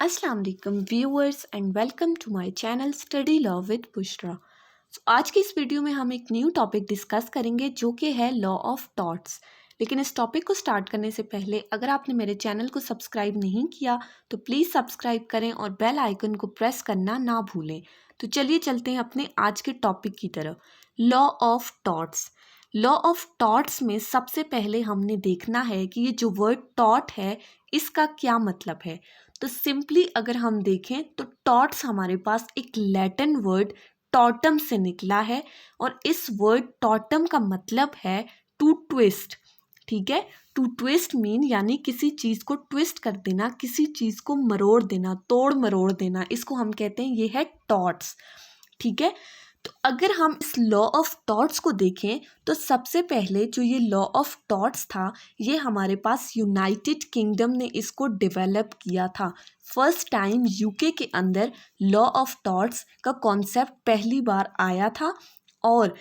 अस्सलाम वालेकुम viewers and welcome to my channel study law with Bushra. आज की इस वीडियो में हम एक न्यू टॉपिक डिस्कस करेंगे जो कि है लॉ ऑफ टॉर्ट्स। लेकिन इस टॉपिक को स्टार्ट करने से पहले अगर आपने मेरे चैनल को सब्सक्राइब नहीं किया तो प्लीज़ सब्सक्राइब करें और बेल आइकन को प्रेस करना ना भूलें। तो चलिए चलते हैं अपने आज के टॉपिक की तरफ। Law of torts. Law of torts में सबसे पहले हमने देखना है कि ये जो वर्ड टॉट है इसका क्या मतलब है। तो सिंपली अगर हम देखें तो टॉर्ट्स हमारे पास एक लैटिन वर्ड टॉटम से निकला है और इस वर्ड टॉटम का मतलब है टू ट्विस्ट। ठीक है, टू ट्विस्ट मीन यानी किसी चीज़ को ट्विस्ट कर देना, किसी चीज़ को मरोड़ देना, तोड़ मरोड़ देना, इसको हम कहते हैं ये है टॉर्ट्स। ठीक है, तो अगर हम इस लॉ ऑफ टॉर्ट्स को देखें तो सबसे पहले जो ये लॉ ऑफ टॉर्ट्स था ये हमारे पास यूनाइटेड किंगडम ने इसको डेवलप किया था। फर्स्ट टाइम यूके के अंदर लॉ ऑफ टॉर्ट्स का कॉन्सेप्ट पहली बार आया था। और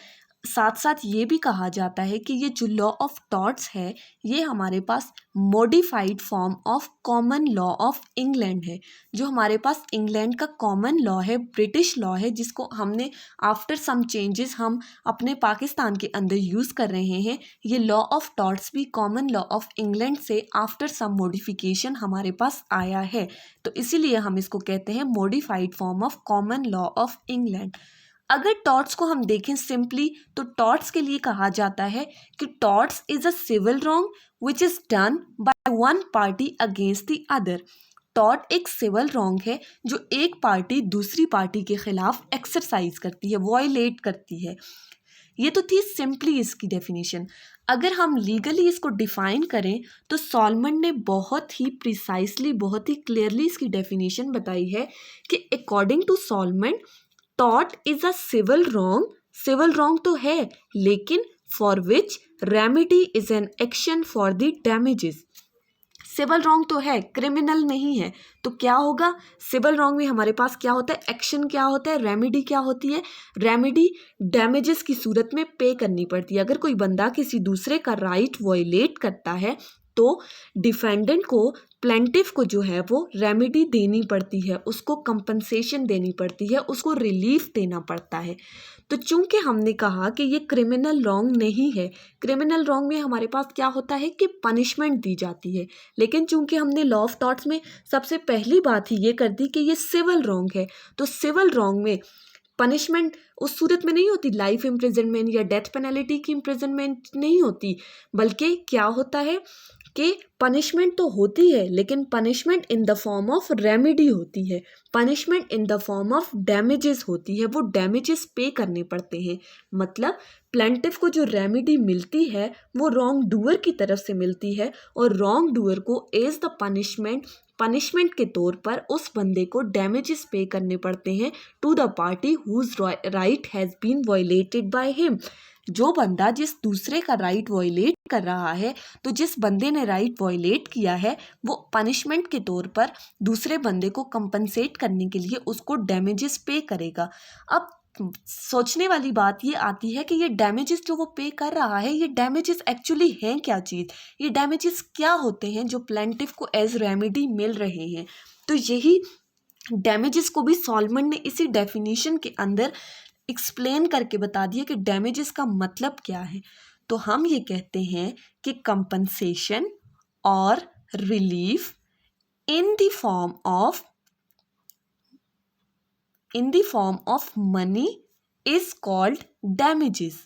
साथ साथ ये भी कहा जाता है कि ये जो लॉ ऑफ टॉर्ट्स है ये हमारे पास modified form of common law of England है। जो हमारे पास इंग्लैंड का कॉमन लॉ है, ब्रिटिश लॉ है, जिसको हमने आफ्टर सम चेंजेस हम अपने पाकिस्तान के अंदर यूज़ कर रहे हैं। ये लॉ ऑफ टॉर्ट्स भी कॉमन लॉ ऑफ इंग्लैंड से आफ्टर सम मॉडिफिकेशन हमारे पास आया है। तो इसीलिए हम इसको कहते हैं modified form of common law of England. अगर टॉर्ट्स को हम देखें सिंपली तो टॉर्ट्स के लिए कहा जाता है कि torts is a civil wrong which is done by one party against the other. Tort एक सिविल रॉन्ग है जो एक पार्टी दूसरी पार्टी के खिलाफ एक्सरसाइज करती है, वॉयलेट करती है। ये तो थी सिंपली इसकी डेफिनेशन। अगर हम लीगली इसको डिफाइन करें तो सॉलमन ने बहुत ही प्रिसाइसली, बहुत ही क्लियरली इसकी डेफिनेशन बताई है कि according to Salmond tort is a civil wrong. Civil wrong तो है लेकिन for which remedy is an action for the damages. Civil wrong तो है, क्रिमिनल नहीं है। तो क्या होगा, सिविल रॉन्ग में हमारे पास क्या होता है, एक्शन क्या होता है, रेमेडी क्या होती है। रेमेडी डैमेजेस की सूरत में पे करनी पड़ती है। अगर कोई बंदा किसी दूसरे का राइट वॉयलेट करता है तो डिफेंडेंट को, प्लेंटिफ को जो है वो रेमेडी देनी पड़ती है, उसको कंपनसेशन देनी पड़ती है, उसको रिलीफ देना पड़ता है। तो चूंकि हमने कहा कि ये क्रिमिनल रॉन्ग नहीं है, क्रिमिनल रॉन्ग में हमारे पास क्या होता है कि पनिशमेंट दी जाती है। लेकिन चूंकि हमने लॉ ऑफ टॉर्ट्स में सबसे पहली बात ही ये कर दी कि ये सिविल रॉन्ग है, तो सिविल रॉन्ग में पनिशमेंट उस सूरत में नहीं होती, लाइफ इम्प्रिजनमेंट या डेथ पेनल्टी की इम्प्रिजनमेंट नहीं होती, बल्कि क्या होता है कि पनिशमेंट तो होती है लेकिन punishment in the form of remedy होती है, punishment in the form of damages होती है। वो डैमेजेस पे करने पड़ते हैं। मतलब प्लेंटिफ को जो रेमेडी मिलती है वो रॉन्ग डूअर की तरफ से मिलती है और रॉन्ग डूअर को एज द पनिशमेंट के तौर पर उस बंदे को डैमेजेस पे करने पड़ते हैं to the party whose right has been violated by him. जो बंदा जिस दूसरे का राइट वॉयलेट कर रहा है, तो जिस बंदे ने राइट वॉयलेट किया है वो पनिशमेंट के तौर पर दूसरे बंदे को कंपनसेट करने के लिए उसको डैमेजेस पे करेगा। अब सोचने वाली बात ये आती है कि ये डैमेजेस जो वो पे कर रहा है, ये डैमेजेस एक्चुअली हैं क्या चीज़, ये डैमेजेस क्या होते हैं जो प्लेंटिफ को एज रेमेडी मिल रहे हैं। तो यही डैमेजेस को भी सॉलमन ने इसी डेफिनेशन के अंदर एक्सप्लेन करके बता दिया कि डैमेजेस का मतलब क्या है। तो हम ये कहते हैं कि कंपनसेशन और relief in the form of money is called damages.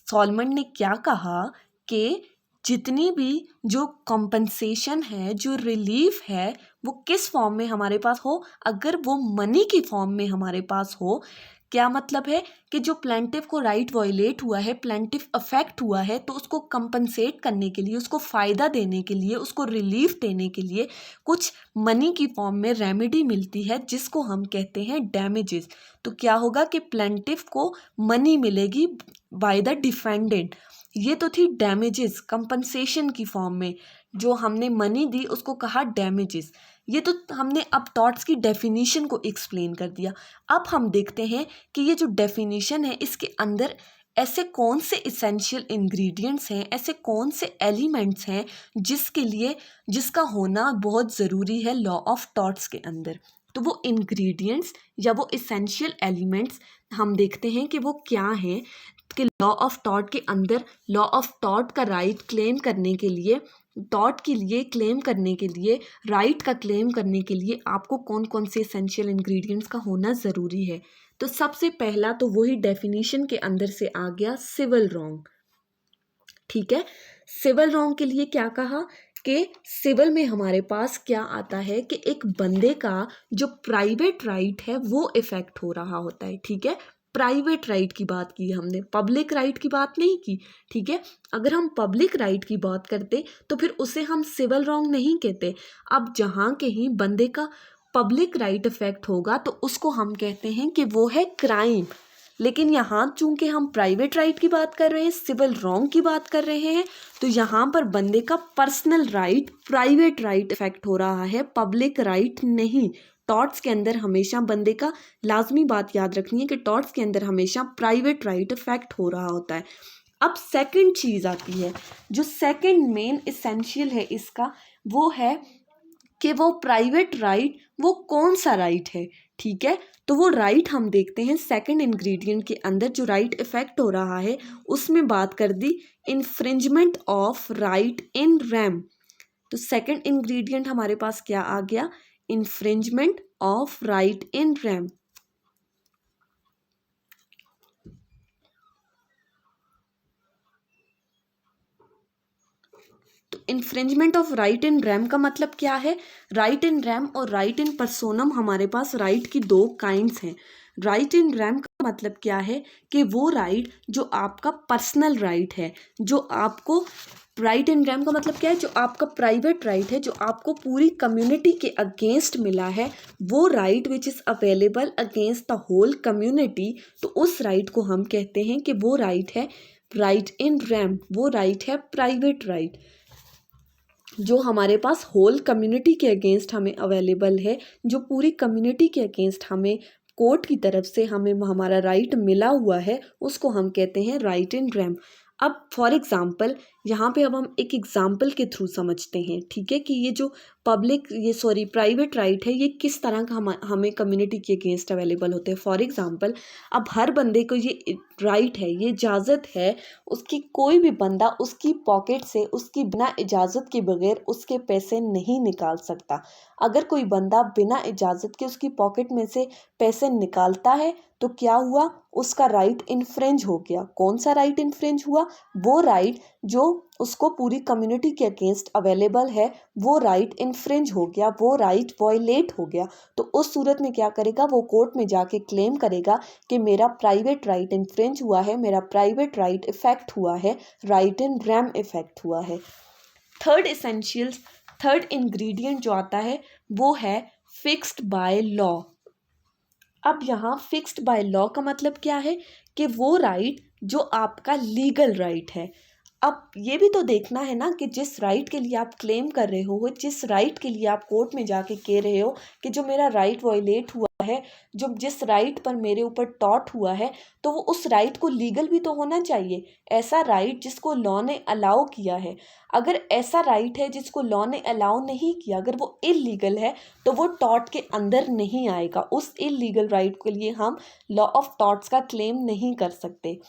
Solomon ने क्या कहा कि जितनी भी जो कंपनसेशन है, जो रिलीफ है, वो किस फॉर्म में हमारे पास हो, अगर वो मनी की फॉर्म में हमारे पास हो। क्या मतलब है कि जो प्लेंटिफ को राइट वॉयलेट हुआ है, प्लेंटिफ अफेक्ट हुआ है, तो उसको कंपनसेट करने के लिए, उसको फ़ायदा देने के लिए, उसको रिलीफ देने के लिए कुछ मनी की फॉर्म में रेमेडी मिलती है जिसको हम कहते हैं डैमेजेस। तो क्या होगा कि प्लेंटिफ को मनी मिलेगी बाय द डिफेंडेंट। ये तो थी डैमेजेस कंपनसेशन की फॉर्म में, जो हमने मनी दी उसको कहा डैमेजेस। ये तो हमने अब टॉर्ट्स की डेफिनेशन को एक्सप्लेन कर दिया। अब हम देखते हैं कि ये जो डेफिनेशन है इसके अंदर ऐसे कौन से इसेंशियल इंग्रेडिएंट्स हैं, ऐसे कौन से एलिमेंट्स हैं जिसका होना बहुत ज़रूरी है लॉ ऑफ टॉट्स के अंदर। तो वो इंग्रेडिएंट्स या वो इसेंशियल एलिमेंट्स हम देखते हैं कि वो क्या हैं, कि लॉ ऑफ टॉट के अंदर लॉ ऑफ टॉट का राइट क्लेम करने के लिए, टॉट के लिए क्लेम करने के लिए, राइट का क्लेम करने के लिए आपको कौन कौन से इसेंशियल इंग्रेडिएंट्स का होना ज़रूरी है। तो सबसे पहला तो वही डेफिनेशन के अंदर से आ गया, सिविल रॉन्ग। ठीक है, सिविल रॉन्ग के लिए क्या कहा कि सिविल में हमारे पास क्या आता है कि एक बंदे का जो प्राइवेट राइट है वो इफेक्ट हो रहा होता है। ठीक है, प्राइवेट राइट की बात की हमने, पब्लिक राइट की बात नहीं की। ठीक है, अगर हम पब्लिक राइट की बात करते तो फिर उसे हम सिविल रॉन्ग नहीं कहते। अब जहाँ कहीं बंदे का पब्लिक राइट इफेक्ट होगा तो उसको हम कहते हैं कि वो है क्राइम। लेकिन यहाँ चूंकि हम प्राइवेट राइट की बात कर रहे हैं, सिविल रॉन्ग की बात कर रहे हैं, तो यहाँ पर बंदे का personal right, private right effect हो रहा है, पब्लिक राइट नहीं। टॉर्ट्स के अंदर हमेशा बंदे का लाजमी बात याद रखनी है कि टॉर्ट्स के अंदर हमेशा प्राइवेट राइट इफेक्ट हो रहा होता है। अब सेकंड चीज़ आती है, जो सेकंड मेन इसेंशियल है इसका, वो है कि वो प्राइवेट राइट वो कौन सा राइट है। ठीक है, तो वो राइट हम देखते हैं सेकंड इंग्रेडिएंट के अंदर जो राइट इफेक्ट हो रहा है, उसमें बात कर दी infringement of right in rem. तो सेकंड इंग्रेडिएंट हमारे पास क्या आ गया, infringement of right in rem. Infringement of right in rem का मतलब क्या है, राइट इन रैम और राइट इन पर्सोनम हमारे पास राइट की दो काइंड्स हैं। राइट इन रैम का मतलब क्या है कि वो राइट जो आपका पर्सनल राइट है, जो आपको, राइट इन रैम का मतलब क्या है, जो आपका प्राइवेट राइट है, जो आपको पूरी कम्युनिटी के अगेंस्ट मिला है, वो right which is available against the whole community. तो उस राइट को हम कहते हैं कि वो राइट है राइट इन रैम, वो राइट है प्राइवेट राइट, जो हमारे पास होल कम्युनिटी के अगेंस्ट हमें अवेलेबल है, जो पूरी कम्युनिटी के अगेंस्ट हमें कोर्ट की तरफ से हमें हमारा राइट मिला हुआ है, उसको हम कहते हैं राइट इन रैम। अब फॉर एग्ज़ाम्पल यहाँ पे अब हम एक एग्ज़ाम्पल के थ्रू समझते हैं। ठीक है, कि ये जो प्राइवेट राइट है ये किस तरह का हमें कम्युनिटी के अगेंस्ट अवेलेबल होते हैं। फॉर एग्ज़ाम्पल, अब हर बंदे को ये राइट है, ये इजाज़त है, उसकी कोई भी बंदा उसकी पॉकेट से उसकी बिना इजाज़त के बगैर उसके पैसे नहीं निकाल सकता। अगर कोई बंदा बिना इजाज़त के उसकी पॉकेट में से पैसे निकालता है तो क्या हुआ, उसका राइट इन्फ्रिंज हो गया। कौन सा राइट इन्फ्रिंज हुआ, वो राइट जो उसको पूरी कम्युनिटी के अगेंस्ट अवेलेबल है, वो राइट इन्फ्रिंज हो गया, वो राइट वॉयलेट हो गया। तो उस सूरत में क्या करेगा, वो कोर्ट में जाके क्लेम करेगा कि मेरा प्राइवेट राइट इन्फ्रिंज हुआ है, मेरा प्राइवेट राइट इफेक्ट हुआ है, राइट इन रैम इफेक्ट हुआ है। थर्ड इंग्रेडिएंट जो आता है वो है फिक्स्ड बाय लॉ। अब यहाँ फिक्स्ड बाय लॉ का मतलब क्या है कि वो राइट जो आपका लीगल राइट है। अब ये भी तो देखना है ना कि जिस राइट के लिए आप क्लेम कर रहे हो, जिस राइट के लिए आप कोर्ट में जाके कह रहे हो कि जो मेरा राइट वॉयलेट हुआ है, जो जिस राइट पर मेरे ऊपर टॉट हुआ है, तो वो उस राइट को लीगल भी तो होना चाहिए। ऐसा राइट जिसको लॉ ने अलाउ किया है, अगर ऐसा राइट है जिसको लॉ ने अलाउ नहीं किया, अगर वो इलीगल है तो वो टॉट के अंदर नहीं आएगा। उस इलीगल राइट के लिए हम लॉ ऑफ टॉट्स का क्लेम नहीं कर सकते।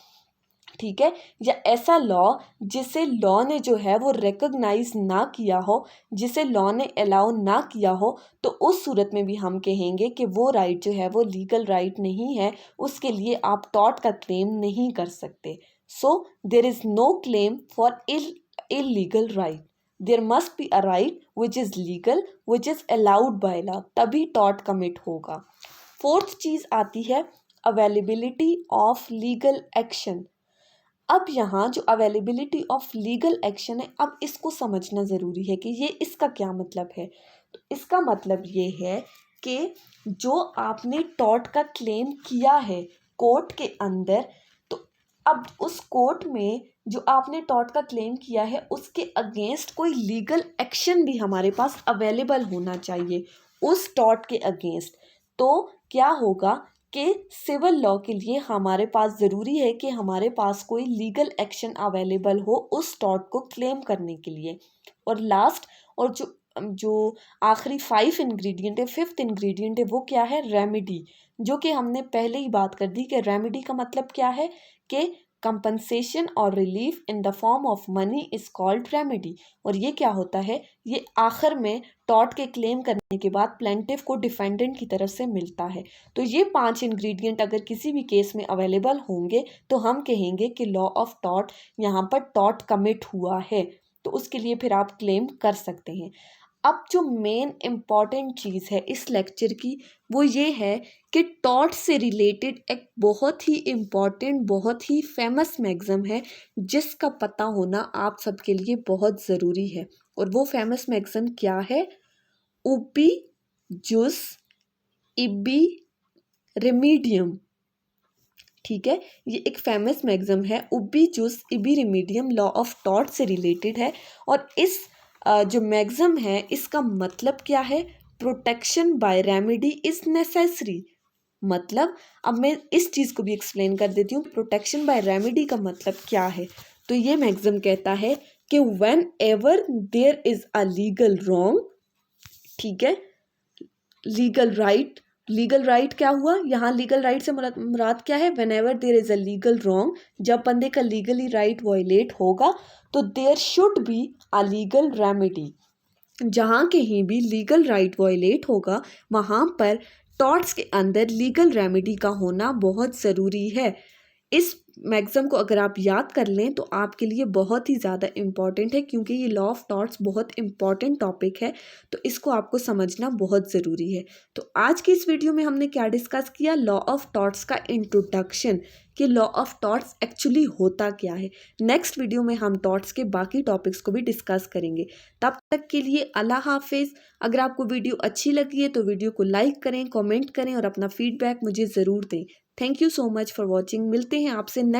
ठीक है, या ऐसा लॉ जिसे लॉ ने जो है वो रिकॉग्नाइज ना किया हो, जिसे लॉ ने अलाउ ना किया हो, तो उस सूरत में भी हम कहेंगे कि वो राइट जो है वो लीगल राइट नहीं है, उसके लिए आप टॉट का क्लेम नहीं कर सकते। So there is no claim for illegal right, there must be a right which is legal, which is allowed by law, तभी टॉट कमिट होगा। फोर्थ चीज़ आती है अवेलेबिलिटी ऑफ लीगल एक्शन। अब यहाँ जो अवेलेबिलिटी ऑफ लीगल एक्शन है, अब इसको समझना ज़रूरी है कि ये इसका क्या मतलब है। तो इसका मतलब ये है कि जो आपने टॉट का क्लेम किया है कोर्ट के अंदर, तो अब उस कोर्ट में जो आपने टॉट का क्लेम किया है उसके अगेंस्ट कोई लीगल एक्शन भी हमारे पास अवेलेबल होना चाहिए उस टॉट के अगेंस्ट। तो क्या होगा कि सिविल लॉ के लिए हमारे पास ज़रूरी है कि हमारे पास कोई लीगल एक्शन अवेलेबल हो उस टॉर्ट को क्लेम करने के लिए। और लास्ट और जो आखिरी 5 इंग्रेडिएंट है, 5th इंग्रेडिएंट है, वो क्या है? रेमेडी, जो कि हमने पहले ही बात कर दी कि रेमेडी का मतलब क्या है कि कंपनसेशन और relief in the form of money is called remedy. और ये क्या होता है? ये आखिर में टॉर्ट के क्लेम करने के बाद प्लेंटिफ को डिफेंडेंट की तरफ से मिलता है। तो ये 5 इंग्रेडिएंट अगर किसी भी केस में अवेलेबल होंगे तो हम कहेंगे कि लॉ ऑफ टॉर्ट, यहाँ पर टॉर्ट कमिट हुआ है, तो उसके लिए फिर आप क्लेम कर सकते हैं। अब जो मेन इम्पॉर्टेंट चीज़ है इस लेक्चर की वो ये है कि टॉर्ट से रिलेटेड एक बहुत ही इम्पॉर्टेंट, बहुत ही फेमस मैगज़म है जिसका पता होना आप सबके लिए बहुत ज़रूरी है। और वो फेमस मैगज़म क्या है? उबी जुस इबी रेमीडियम। ठीक है, ये एक फेमस मैगज़म है, उबी जुस इबी रेमीडियम, लॉ ऑफ टॉर्ट से रिलेटेड है। और इस जो मैगज़म है इसका मतलब क्या है? Protection bye remedy is necessary. मतलब अब मैं इस चीज़ को भी एक्सप्लेन कर देती हूँ, प्रोटेक्शन बाय रेमेडी का मतलब क्या है। तो ये मैगज़म कहता है कि whenever there is a legal wrong, ठीक है, लीगल राइट क्या हुआ यहाँ? लीगल राइट से मुराद क्या है? Whenever there is a legal wrong, जब बंदे का लीगली राइट वायलेट होगा तो there should be a legal remedy. जहाँ कहीं भी लीगल राइट वायलेट होगा वहाँ पर टॉर्ट्स के अंदर लीगल रेमेडी का होना बहुत ज़रूरी है। इस मैगज़म को अगर आप याद कर लें तो आपके लिए बहुत ही ज़्यादा इम्पॉर्टेंट है, क्योंकि ये लॉ ऑफ टॉर्ट्स बहुत इम्पॉर्टेंट टॉपिक है, तो इसको आपको समझना बहुत ज़रूरी है। तो आज की इस वीडियो में हमने क्या डिस्कस किया? लॉ ऑफ टॉर्ट्स का इंट्रोडक्शन, कि लॉ ऑफ टॉर्ट्स एक्चुअली होता क्या है। नेक्स्ट वीडियो में हम टॉर्ट्स के बाकी टॉपिक्स को भी डिस्कस करेंगे। तब तक के लिए अल्लाह हाफिज़। अगर आपको वीडियो अच्छी लगी है तो वीडियो को लाइक करें, कमेंट करें और अपना फीडबैक मुझे ज़रूर दें। Thank you so much for watching. मिलते हैं आपसे